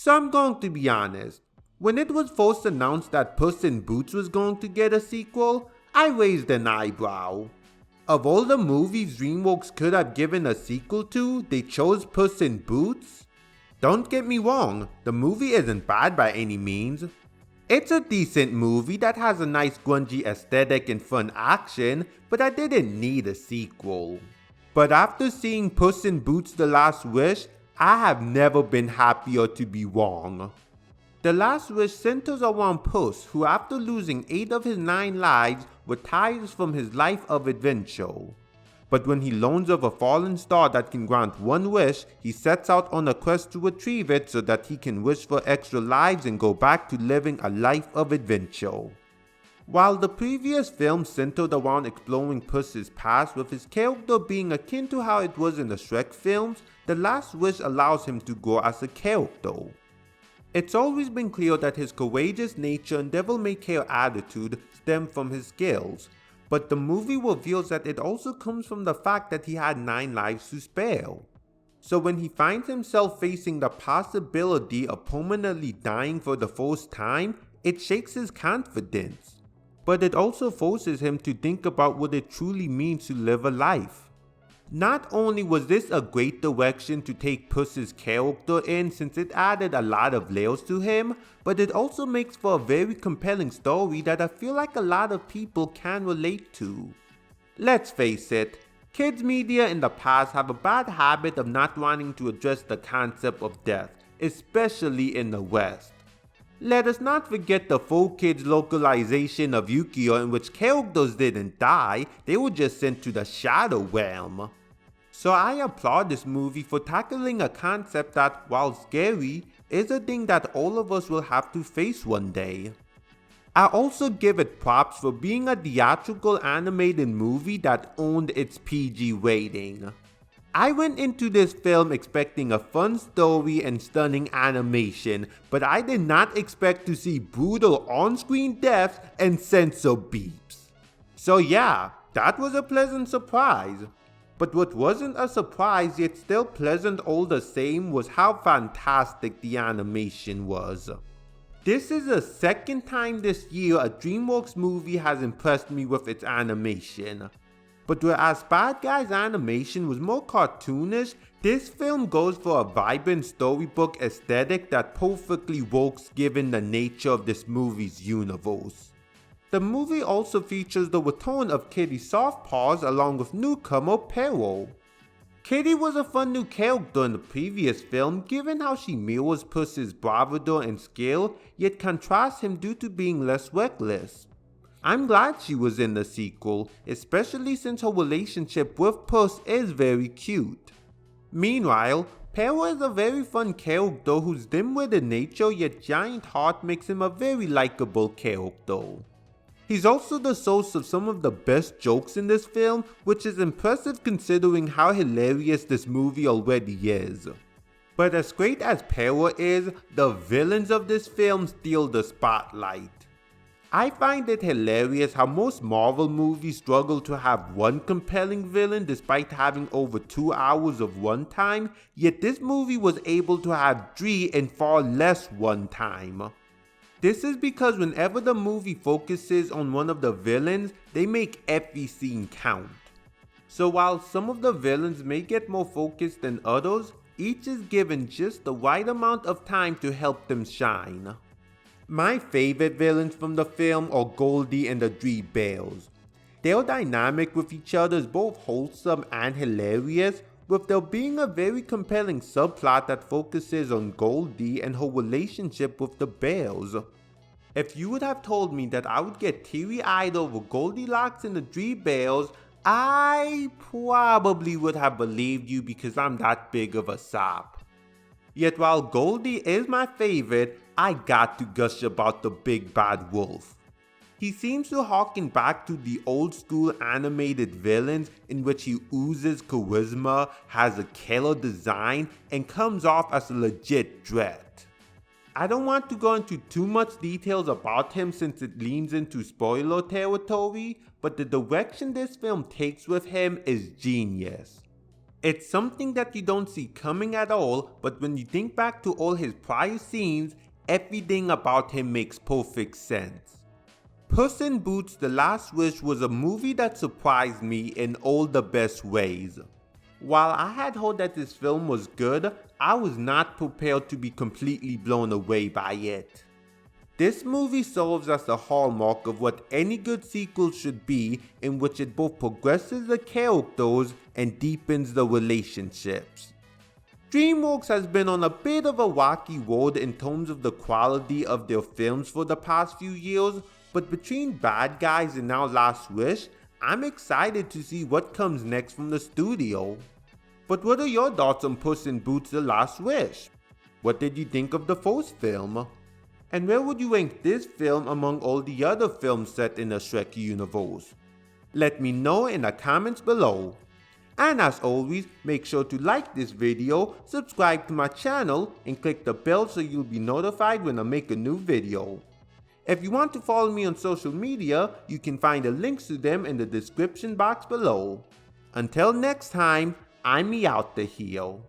So I'm going to be honest. When it was first announced that Puss in Boots was going to get a sequel, I raised an eyebrow. Of all the movies DreamWorks could have given a sequel to, they chose Puss in Boots? Don't get me wrong, the movie isn't bad by any means. It's a decent movie that has a nice grungy aesthetic and fun action, but I didn't need a sequel. But after seeing Puss in Boots: The Last Wish, I have never been happier to be wrong. The Last Wish centers around Puss, who after losing 8 of his 9 lives, retires from his life of adventure. But when he learns of a fallen star that can grant one wish, he sets out on a quest to retrieve it so that he can wish for extra lives and go back to living a life of adventure. While the previous film centered around exploring Puss's past with his character being akin to how it was in the Shrek films, The Last Wish allows him to grow as a character. It's always been clear that his courageous nature and devil-may-care attitude stem from his skills, but the movie reveals that it also comes from the fact that he had 9 lives to spare. So when he finds himself facing the possibility of permanently dying for the first time, it shakes his confidence. But it also forces him to think about what it truly means to live a life. Not only was this a great direction to take Puss's character in since it added a lot of layers to him, but it also makes for a very compelling story that I feel like a lot of people can relate to. Let's face it, kids media in the past have a bad habit of not wanting to address the concept of death, especially in the West. Let us not forget the 4Kids localization of Yu-Gi-Oh! In which characters didn't die, they were just sent to the Shadow Realm. So I applaud this movie for tackling a concept that, while scary, is a thing that all of us will have to face one day. I also give it props for being a theatrical animated movie that earned its PG rating. I went into this film expecting a fun story and stunning animation, but I did not expect to see brutal on-screen deaths and censor beeps. So yeah, that was a pleasant surprise. But what wasn't a surprise yet still pleasant all the same was how fantastic the animation was. This is the second time this year a DreamWorks movie has impressed me with its animation. But whereas Bad Guy's animation was more cartoonish, this film goes for a vibrant storybook aesthetic that perfectly works given the nature of this movie's universe. The movie also features the return of Kitty Softpaws along with newcomer Peril. Kitty was a fun new character in the previous film given how she mirrors Puss's bravado and skill, yet contrasts him due to being less reckless. I'm glad she was in the sequel, especially since her relationship with Puss is very cute. Meanwhile, Peril is a very fun character whose dim-witted nature yet giant heart makes him a very likable character. He's also the source of some of the best jokes in this film, which is impressive considering how hilarious this movie already is. But as great as Peril is, the villains of this film steal the spotlight. I find it hilarious how most Marvel movies struggle to have one compelling villain despite having over 2 hours of runtime, yet this movie was able to have 3 in far less runtime. This is because whenever the movie focuses on one of the villains, they make every scene count. So while some of the villains may get more focused than others, each is given just the right amount of time to help them shine. My favorite villains from the film are Goldie and the 3 Bears. Their dynamic with each other is both wholesome and hilarious, with there being a very compelling subplot that focuses on Goldie and her relationship with the bears. If you would have told me that I would get teary-eyed over Goldilocks and the 3 Bears, I probably would have believed you because I'm that big of a sap. Yet while Goldie is my favorite, I got to gush about the big bad wolf. He seems to harken back to the old school animated villains in which he oozes charisma, has a killer design, and comes off as a legit threat. I don't want to go into too much details about him since it leans into spoiler territory, but the direction this film takes with him is genius. It's something that you don't see coming at all, but when you think back to all his prior scenes, everything about him makes perfect sense. Puss in Boots: The Last Wish was a movie that surprised me in all the best ways. While I had heard that this film was good, I was not prepared to be completely blown away by it. This movie serves as the hallmark of what any good sequel should be, in which it both progresses the characters and deepens the relationships. DreamWorks has been on a bit of a rocky road in terms of the quality of their films for the past few years, but between Bad Guys and now Last Wish, I'm excited to see what comes next from the studio. But what are your thoughts on Puss in Boots: The Last Wish? What did you think of the first film? And where would you rank this film among all the other films set in the Shrek universe? Let me know in the comments below. And as always, make sure to like this video, subscribe to my channel, and click the bell so you'll be notified when I make a new video. If you want to follow me on social media, you can find the links to them in the description box below. Until next time, I'm me out the heel.